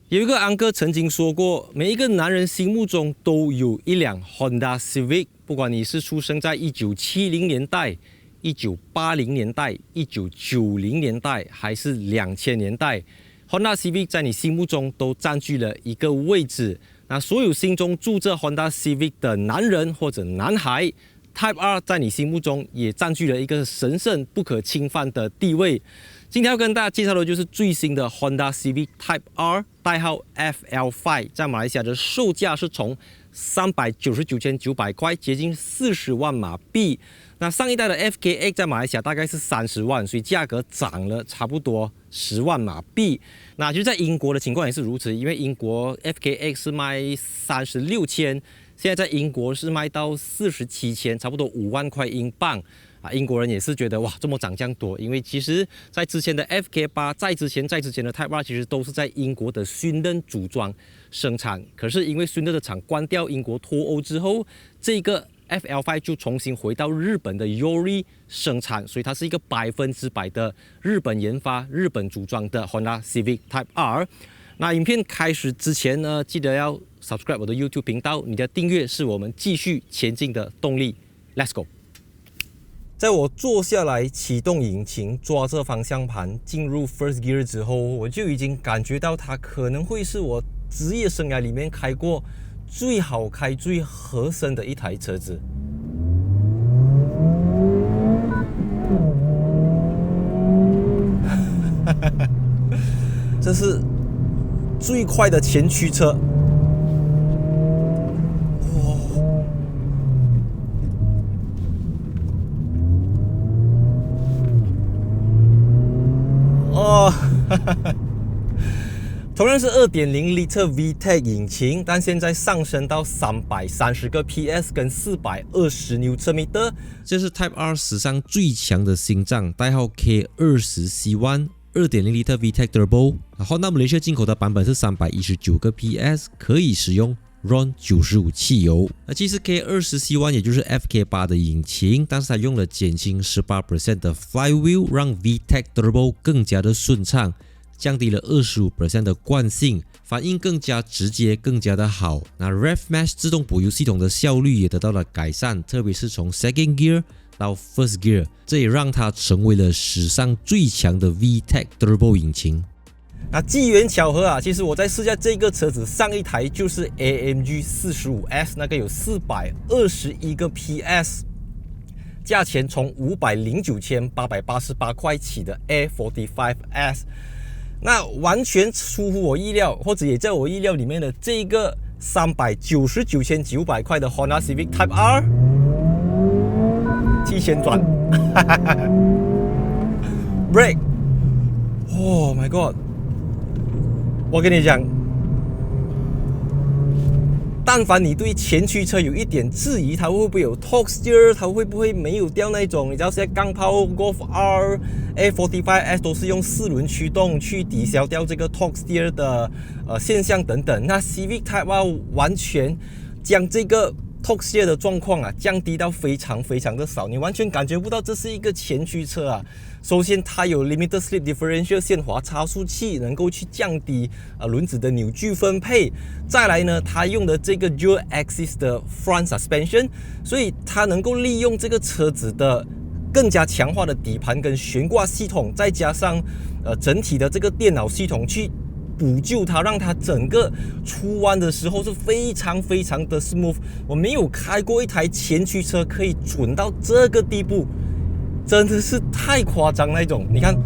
有一个安哥曾经说过，每一个男人心目中都有一辆 Honda Civic， 不管你是出生在1970年代、1980年代、1990年代，还是2000年代， Honda Civic 在你心目中都占据了一个位置。那所有心中住着 Honda Civic 的男人或者男孩， Type R 在你心目中也占据了一个神圣不可侵犯的地位。今天要跟大家介绍的就是最新的 Honda Civic Type R， 代号 FL5， 在马来西亚的售价是从399,900块，接近40万马币。那上一代的 FKX 在马来西亚大概是30万，所以价格涨了差不多10万马币。那就在英国的情况也是如此，因为英国 FKX 是卖36千，现在在英国是卖到47千，差不多5万块英镑。英国人也是觉得哇，这么涨这样多，因为其实在之前的 FK8， 在之前的 Type R 其实都是在英国的孙登组装生产，可是因为孙登的厂关掉，英国脱欧之后，这个 FL5 就重新回到日本的 Yori 生产，所以它是一个100%的日本研发、日本组装的 Honda Civic Type R。那影片开始之前呢，记得要 subscribe 我的 YouTube 频道，你的订阅是我们继续前进的动力。Let's go！ 在我坐下来启动引擎，抓着方向盘进入 First Gear 之后，我就已经感觉到它可能会是我职业生涯里面开过最好开、最合身的一台车子。这是最快的前驱车。同样是 2.0L VTEC 引擎，但现在上升到330个 PS 跟420 Nm。这是 Type R 史上最强的心脏，代号 K20C1 2.0L VTEC Turbo。Honda Malaysia 进口的版本是319个 PS， 可以使用 RON 95汽油。其实 K20C1 也就是 FK8 的引擎，但是它用了减轻 18% 的 Flywheel， 让 VTEC Turbo 更加的顺畅，降低了 25% 的惯性，反应更加直接，更加的好。那 RevMax 自动补油系统的效率也得到了改善，特别是从 Second Gear 到 First Gear， 这也让它成为了史上最强的 VTEC Turbo 引擎。那机缘巧合啊，其实我在试驾这个车子上一台就是 AMG 45S， 那个有421个 PS， 价钱从509,888块起的 A45S。那完全出乎我意料，或者也在我意料里面的这个399,900块的 Honda Civic Type R， 提前转，Brake， Oh my God！ 我跟你讲，但凡你对前驱车有一点质疑，它会不会有 torque steer， 它会不会没有掉那种，你知道现在钢炮 Golf R、A45S 都是用4轮驱动去抵消掉这个 torque steer 的现象等等。那 Civic Type R 完全将这个 torque steer 的状况降低到非常的少，你完全感觉不到这是一个前驱车啊。首先，它有 Limited Slip Differential 限滑差速器，能够去降低轮子的扭矩分配。再来呢，它用的这个 Dual Axis 的 Front Suspension， 所以它能够利用这个车子的更加强化的底盘跟悬挂系统，再加上整体的这个电脑系统去补救它，让它整个出弯的时候是非常的 smooth。我没有开过一台前驱车可以准到这个地步。真的是太夸张那种，你看，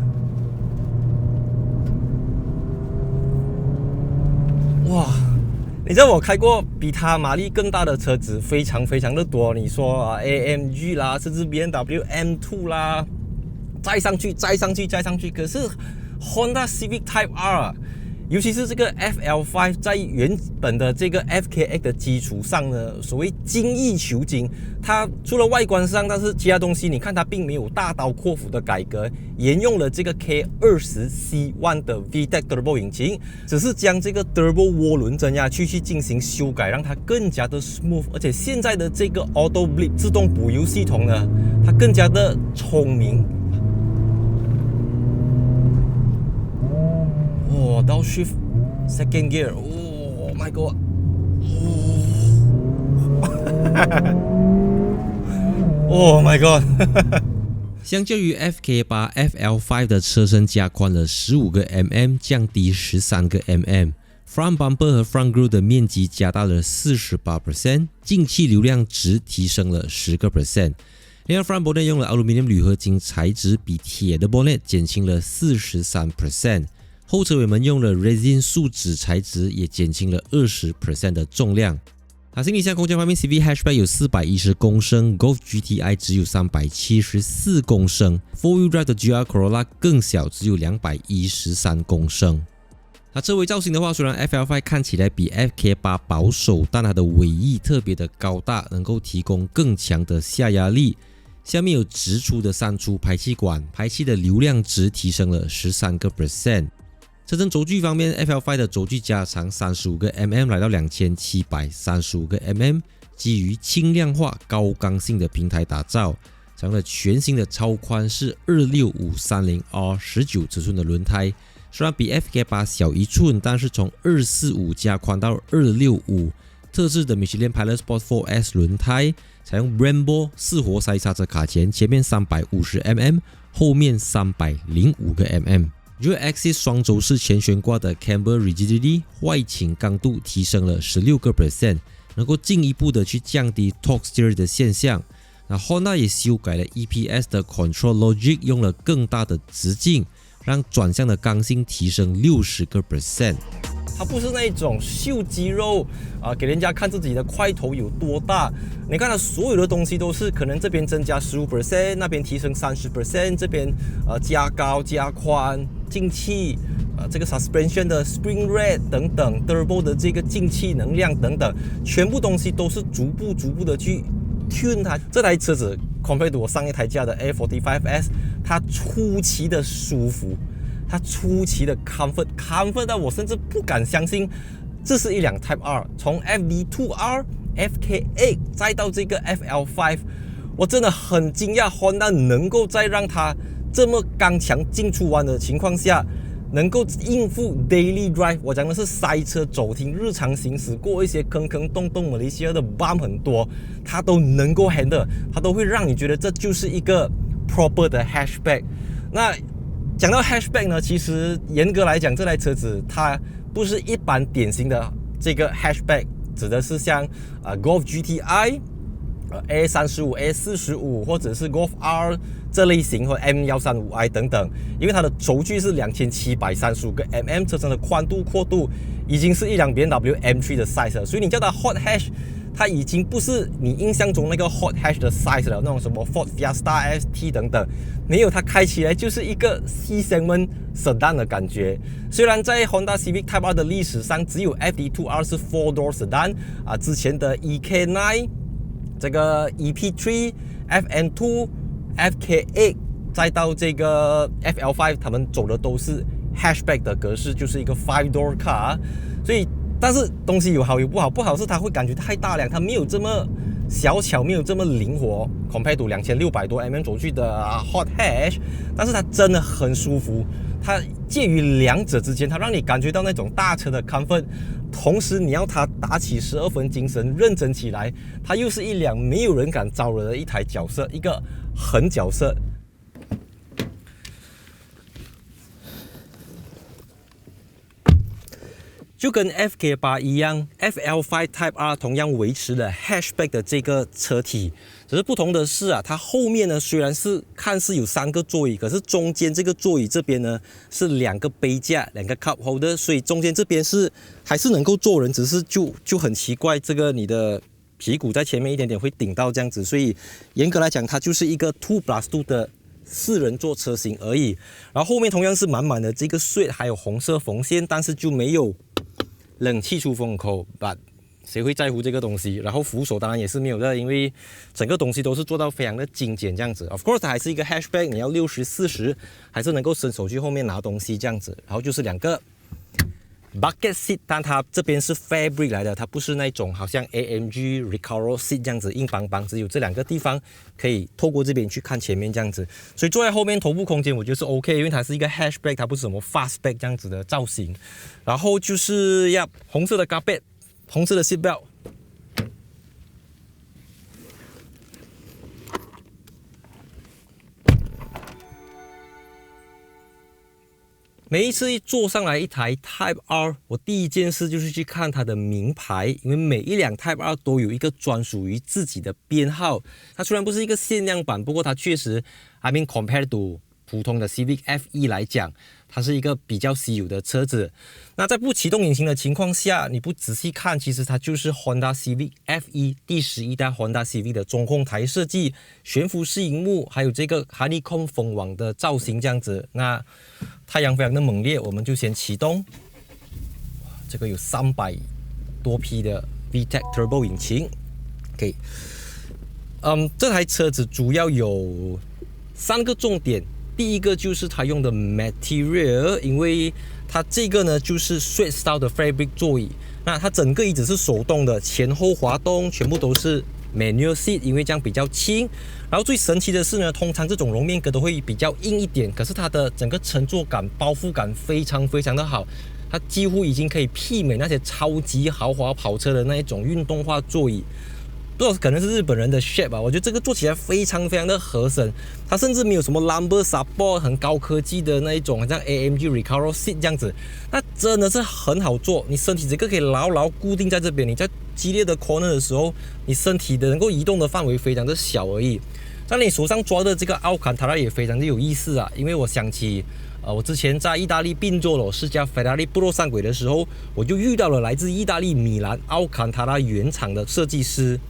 哇！你知道我开过比它马力更大的车子非常的多，你说AMG 啦，甚至 BMW M2 啦，再上去，可是 Honda Civic Type R，尤其是这个 FL5 在原本的这个 FKX 的基础上呢，所谓精益求精，它除了外观上，但是其他东西你看它并没有大刀阔斧的改革，沿用了这个 K20C1 的 VTEC Turbo 引擎，只是将这个 Turbo 涡轮增压器去进行修改，让它更加的 smooth， 而且现在的这个 Auto Blip 自动补油系统呢，它更加的聪明。到 Shift Second gear, oh my god. Oh my god. 相较于 FK8 FL5 的车身加宽了15个 mm， 降低13个 mm。Front bumper 和 front grille 的面积加大了 48%， 进气流量值提升了10个%。另外 front bonnet 用了 aluminium 铝合金材质，比铁的 bonnet 减轻了 43%。后车尾门用了 resin 树脂材质，也减轻了 20% 的重量。行李箱空间方面 ，CV Hatchback 有410公升 ，Golf GTI 只有374公升 ，4 Wheel Drive 的 GR Corolla 更小，只有213公升。车尾造型的话，虽然 FL5 看起来比 FK8 保守，但它的尾翼特别的高大，能够提供更强的下压力。下面有直出的3出排气管，排气的流量值提升了13个%。车身轴距方面 ，FL5 的轴距加长35个 mm， 来到2735个 mm， 基于轻量化、高刚性的平台打造，采用了全新的超宽式 26530R 19尺寸的轮胎。虽然比 FK8 小1寸，但是从245加宽到265。特制的 Michelin Pilot Sport 4S 轮胎，采用 Brembo 4活塞刹车卡钳，前面350mm， 后面305个 mm。Dual Axis 双轴式前悬挂的 Camber Rigidity 外倾刚度提升了16个%， 能够进一步的去降低 Torque Steer 的现象。Honda 也修改了 EPS 的 Control Logic， 用了更大的直径，让转向的刚性提升60个%。它不是那种秀肌肉给人家看自己的块头有多大。你看它所有的东西都是可能这边增加15%，那边提升30%，这边加高加宽，进气这个 suspension 的 spring rate 等等 ，turbo 的这个进气能量等等，全部东西都是逐步的去 tune 它。这台车子 compared to 我上一台驾的 A45S， 它出奇的舒服。它出奇的 comfort 到我甚至不敢相信，这是一辆 Type R， 从 FD2R、FK8 再到这个 FL5， 我真的很惊讶 Honda 能够在让它这么刚强进出弯的情况下，能够应付 daily drive， 我讲的是塞车走停、日常行驶过一些坑坑洞洞，马来西亚的 bump 很多，它都能够 handle， 它都会让你觉得这就是一个 proper 的 hatchback。那讲到 hatchback 呢，其实严格来讲，这台车子它不是一般典型的这个 hatchback， 指的是像Golf GTI、A35、A45 或者是 Golf R 这类型和 M135i 等等，因为它的轴距是2735个 mm， 车身的宽度阔度已经是一辆 BMW M3 的 size 了，所以你叫它 hot hatch， 它已经不是你印象中那个 hot hatch 的 size 了，那种什么 Ford Fiesta ST 等等，没有，它开起来就是一个 C segment sedan 的感觉。虽然在 Honda Civic Type R 的历史上，只有 FD2R 是 4-door sedan 之前的 EK9、这个 EP3、FN2、FK8， 再到这个 FL5， 他们走的都是 hatchback 的格式，就是一个 5-door car。所以，但是东西有好有不好，不好是它会感觉太大辆，它没有这么小巧，没有这么灵活 ，compared to 2600多 mm 轴距的hot hatch， 但是它真的很舒服，它介于两者之间，它让你感觉到那种大车的 comfort， 同时你要它打起12分精神，认真起来，它又是一辆没有人敢招惹的一台角色，一个狠角色。就跟 FK8 一样 ，FL5 Type R 同样维持了 hatchback 的这个车体，只是不同的是它后面呢虽然是看似有3个座椅，可是中间这个座椅这边呢是2个杯架，2个 cup holder， 所以中间这边是还是能够坐人，只是就很奇怪，这个你的屁股在前面一点点会顶到这样子，所以严格来讲，它就是一个 2+2 的4人座车型而已。然后后面同样是满满的这个suede，还有红色缝线，但是就没有冷气出风口 ，but 谁会在乎这个东西？然后扶手当然也是没有的，因为整个东西都是做到非常的精简这样子。Of course， 它还是一个 hatchback， 你要60、40还是能够伸手去后面拿东西这样子。然后就是2个 bucket seat， 但它这边是 fabric 来的，它不是那种好像 AMG Recaro seat 这样子硬邦邦，只有这2个地方可以透过这边去看前面这样子。所以坐在后面头部空间我觉得是 OK， 因为它是一个 hatchback， 它不是什么 fastback 这样子的造型。然后就是红色的 carpet， 红色的 seat belt。每一次一坐上来一台 Type R， 我第一件事就是去看它的名牌，因为每一辆 Type R 都有一个专属于自己的编号。它虽然不是一个限量版，不过它确实 compared to 普通的 Civic FE 来讲，它是一个比较稀有的车子。那在不启动引擎的情况下，你不仔细看，其实它就是 Honda Civic FE 第11代 Honda Civic 的中控台设计、悬浮式萤幕，还有这个 Honeycomb 风网的造型这样子。那太阳非常的猛烈，我们就先启动。这个有300多匹的 VTEC Turbo 引擎。OK， 这台车子主要有3个重点。第一个就是它用的 material， 因为它这个呢就是 Suede Style 的 fabric 座椅，那它整个椅子是手动的，前后滑动全部都是 manual seat， 因为这样比较轻。然后最神奇的是呢，通常这种绒面革都会比较硬一点，可是它的整个乘坐感、包覆感非常的好，它几乎已经可以媲美那些超级豪华跑车的那一种运动化座椅。不知道可能是日本人的 shape 吧，我觉得这个坐起来非常的合身，它甚至没有什么 lumbar support 很高科技的那一种，好像 AMG Recaro seat 这样子，那真的是很好坐，你身体整个可以牢牢固定在这边，你在激烈的 corner 的时候，你身体的能够移动的范围非常的小而已。在你手上抓的这个奥坎塔拉也非常的有意思啊，因为我想起我之前在意大利宾州试驾 Ferrari 布洛上轨的时候，我就遇到了来自意大利米兰奥坎塔拉原厂的设计师。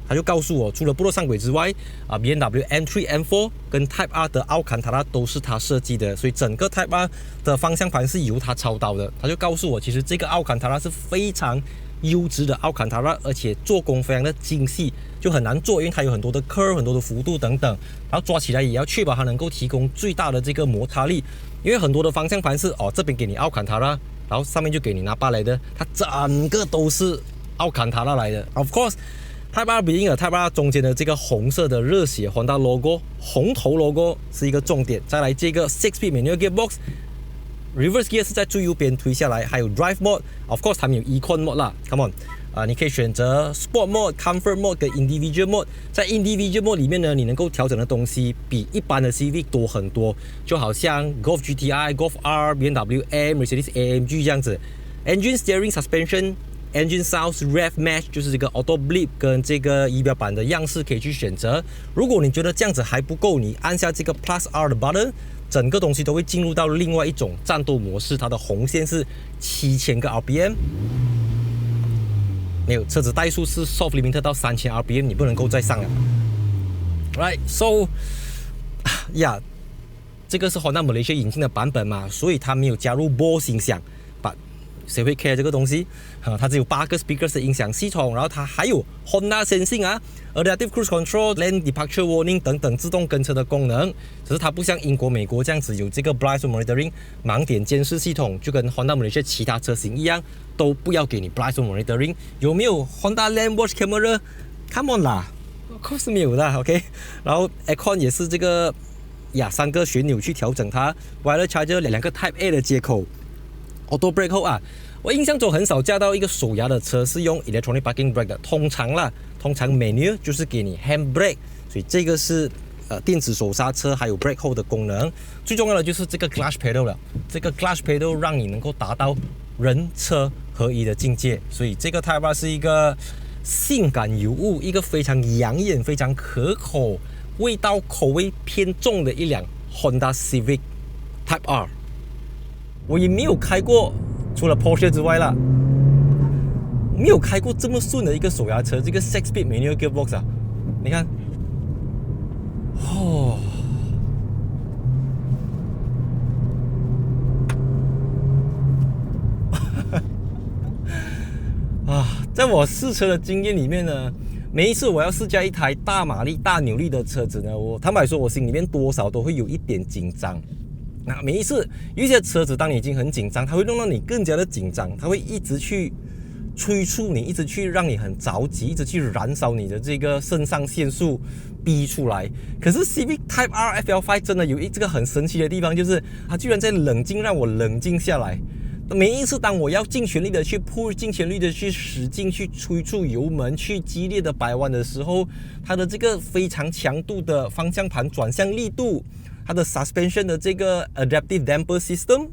他就告诉我，除了布洛上轨之外，BMW M3、M4 跟 Type R 的奥坎塔拉都是他设计的，所以整个 Type R 的方向盘是由他操刀的。他就告诉我，其实这个奥坎塔拉是非常优质的奥坎塔拉，而且做工非常的精细，就很难做，因为它有很多的 curve、很多的幅度等等，然后抓起来也要确保它能够提供最大的这个摩擦力，因为很多的方向盘是这边给你奥坎塔拉，然后上面就给你拿巴来的，它整个都是奥坎塔拉来的。Of course。Type R 比了 Type R 中间的这个红色的热血 Honda logo， 红头 logo 是一个重点。再来这个 6-speed manual gearbox，reverse gear 是在最右边推下来，还有 drive mode。Of course 它们有 Econ mode 啦 ，Come on，你可以选择 Sport mode、Comfort mode 跟 Individual mode。在 Individual mode 里面呢，你能够调整的东西比一般的 Civic 多很多，就好像 Golf GTI、Golf R、BMW M、Mercedes-AMG 这样子。Engine Steering Suspension。Engine Sounds Rev Match 就是这个 Auto Blip 跟这个仪表板的样式可以去选择。如果你觉得这样子还不够，你按下这个 Plus R 的 button， 整个东西都会进入到另外一种战斗模式。它的红线是7000个 RPM， 没有车子怠速是 Soft Limiter 到3000 RPM， 你不能够再上了。Right, so 这个是 Honda Malaysia 引进的版本嘛，所以它没有加入 Bose 音响。谁会 care 这个东西？它只有8个 speakers 的音响系统，然后它还有 Honda Sensing、Adaptive Cruise Control、Lane Departure Warning 等等自动跟车的功能。只是它不像英国、美国这样子有这个 Blind Spot Monitoring 盲点监视系统，就跟 Honda Malaysia 其他车型一样，都不要给你 Blind Spot Monitoring。有没有 Honda Land Watch Camera？Come on 啦 ，of course 没有的 ，OK。然后 Aircon 也是这个3个旋钮去调整它 ，Wireless Charger 2个 Type A 的接口。Auto Brake 后我印象中很少驾到一个手牙的车是用 Electronic Parking Brake 的，通常 Manual 就是给你 Hand Brake， 所以这个是电子手刹车还有 Brake 后的功能。最重要的就是这个 Clutch Pedal 了，这个 Clutch Pedal 让你能够达到人车合一的境界，所以这个 Type R 是一个性感尤物，一个非常养眼、非常可口、味道口味偏重的一辆 Honda Civic Type R。我也没有开过，除了 Porsche 之外啦，没有开过这么顺的一个手牙车。这个 6-speed manual gearbox 你看，在我试车的经验里面呢，每一次我要试驾一台大马力、大扭力的车子呢，坦白说，我心里面多少都会有一点紧张。那每一次有一些车子，当你已经很紧张，它会弄到你更加的紧张，它会一直去催促你，一直去让你很着急，一直去燃烧你的这个肾上腺素逼出来。可是 Civic Type R FL5 真的有这个很神奇的地方，就是它居然在冷静让我冷静下来。每一次当我要尽全力的去 push， 尽全力的去使劲去催促油门，去激烈的摆弯的时候，它的这个非常强度的方向盘转向力度，它的 suspension 的这个 adaptive damper system，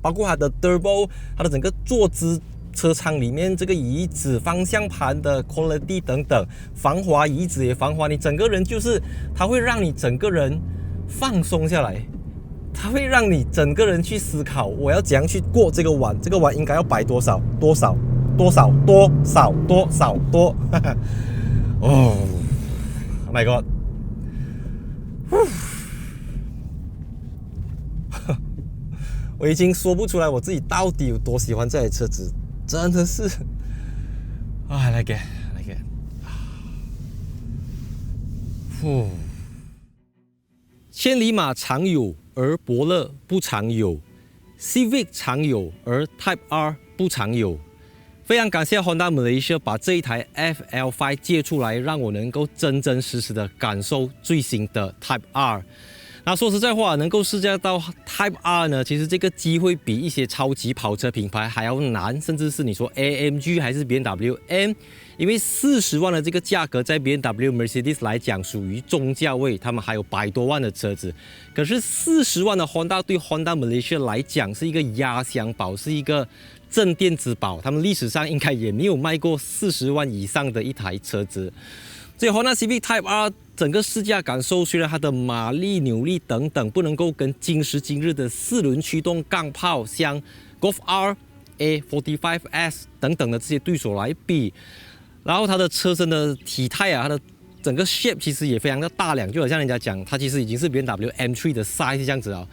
包括它的 turbo， 它的整个坐姿，车舱里面这个椅子、方向盘的 quality 等等，防滑椅子也防滑，你整个人就是它会让你整个人放松下来。它会让你整个人去思考，我要怎样去过这个弯，这个弯应该要摆多少多少多少多少多少多哦 ，Oh my god！ 我已经说不出来我自己到底有多喜欢这台车子，真的是I like it， I like it。千里马常有，而伯乐不常有 ，Civic 常有，而 Type R 不常有。非常感谢 Honda Malaysia 把这一台 FL5 借出来，让我能够真真实实的感受最新的 Type R。那说实在话，能够试驾到 Type R 呢，其实这个机会比一些超级跑车品牌还要难，甚至是你说 AMG 还是 BMW M， 因为40万的这个价格，在 BMW、Mercedes 来讲属于中价位，他们还有100多万的车子。可是40万的 Honda 对 Honda Malaysia 来讲是一个压箱宝，是一个镇店之宝，他们历史上应该也没有卖过40万以上的一台车子。所以 Honda Civic Type R 整个试驾感受，虽然它的马力、扭力等等不能够跟今时今日的4轮驱动钢炮像 Golf R、A45S 等等的这些对手来比，然后它的车身的体态啊，它的整个 shape 其实也非常的大量，就好像人家讲，它其实已经是 BMW M3 的 size 这样子啊。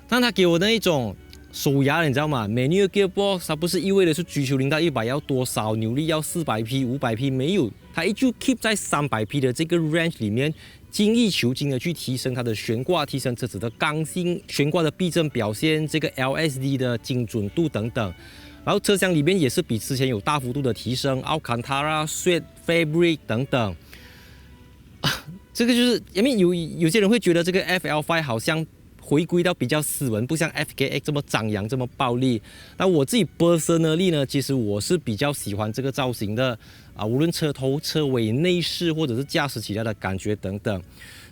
但它给我那一种手牙，你知道吗 ？Manual gearbox 它不是意味着是追求0到100要多少，扭力要400匹、500匹，没有，它依旧 keep 在300匹的这个 range 里面，精益求精的去提升它的悬挂，提升车子的刚性，悬挂的避震表现，这个 LSD 的精准度等等。然后车厢里面也是比之前有大幅度的提升 ，Alcantara、Suede、Fabric 等等。这个就是因为有些人会觉得这个 FL5 好像回归到比较斯文，不像 FKX 这么张扬、这么暴力。那我自己 personally 呢，其实我是比较喜欢这个造型的无论车头、车尾、内饰或者是驾驶起来的感觉等等。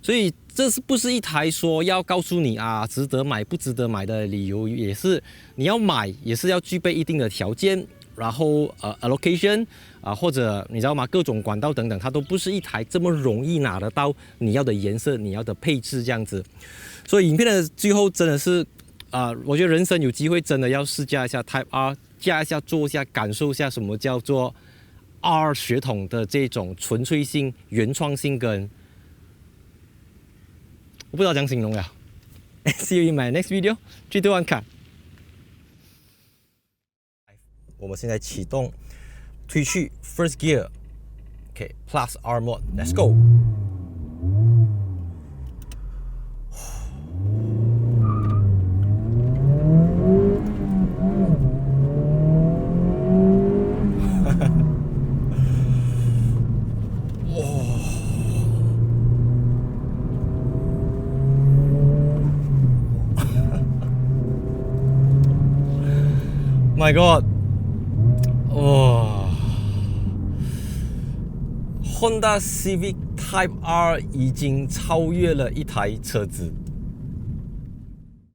所以这是不是一台说要告诉你值得买不值得买的理由？也是你要买，也是要具备一定的条件。然后allocation 或者你知道吗？各种管道等等，它都不是一台这么容易拿得到你要的颜色、你要的配置这样子。所以影片的最后真的是我觉得人生有机会真的要试驾一下 Type R， 驾一下、坐一下、感受一下什么叫做 R 血统的这种纯粹性、原创性跟我不知道怎样形容了。See you in my next video。3、2、1，看。我们现在启动，推去 First Gear，OK，Plus R Mode，Let's go。My God！ Honda Civic Type R 已经超越了一台车子。